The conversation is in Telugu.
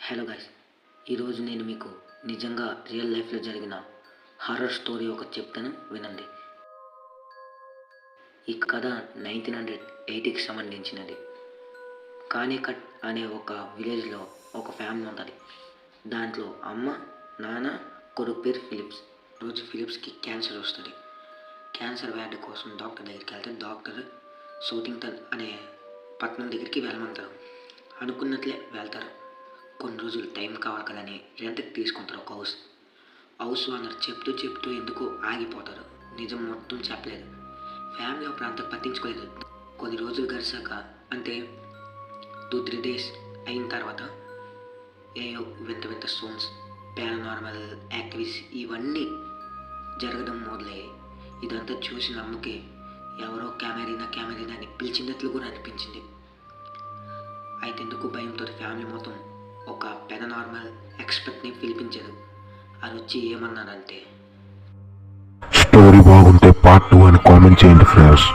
హలో గైస్, ఈరోజు నేను మీకు నిజంగా రియల్ లైఫ్లో జరిగిన హారర్ స్టోరీ ఒకటి చెప్తాను, వినండి. ఈ కథ 1980కి సంబంధించినది. కానేకట్ అనే ఒక విలేజ్లో ఒక ఫ్యామిలీ ఉంటుంది. దాంట్లో అమ్మ, నాన్న, కొడుకు పేరు ఫిలిప్స్. రోజు ఫిలిప్స్కి క్యాన్సర్ వస్తుంది. క్యాన్సర్ వ్యాధి కోసం డాక్టర్ దగ్గరికి వెళ్తే డాక్టర్ సౌతింగ్టన్ అనే పట్టణం దగ్గరికి వెళ్ళమంటారు. అనుకున్నట్లే వెళ్తారు. కొన్ని రోజులు టైం కావాలి కదని రెంట్కి తీసుకుంటారు ఒక హౌస్ ఓనర్ చెప్తూ ఎందుకు ఆగిపోతారు. నిజం మొత్తం చెప్పలేదు. ఫ్యామిలీ అప్పుడు అంత పట్టించుకోలేదు. కొన్ని రోజులు గడిచాక, అంటే 2-3 డేస్ అయిన తర్వాత ఏయో వింత సౌండ్స్, పారానార్మల్ యాక్టివిటీస్ ఇవన్నీ జరగడం మొదలయ్యాయి. ఇదంతా చూసిన అమ్మకి ఎవరో కెమెరీనా అని పిలిచినట్లు కూడా అనిపించింది. అయితే ఎందుకు భయంతో ఫ్యామిలీ మొత్తం ఒక పారానార్మల్ ఎక్స్పర్ట్ని పిలిపించారు. అది వచ్చి ఏమన్నారంటే, స్టోరీ బాగుంటే పార్ట్ 2 అని కామెంట్ చేయండి ఫ్రెండ్స్.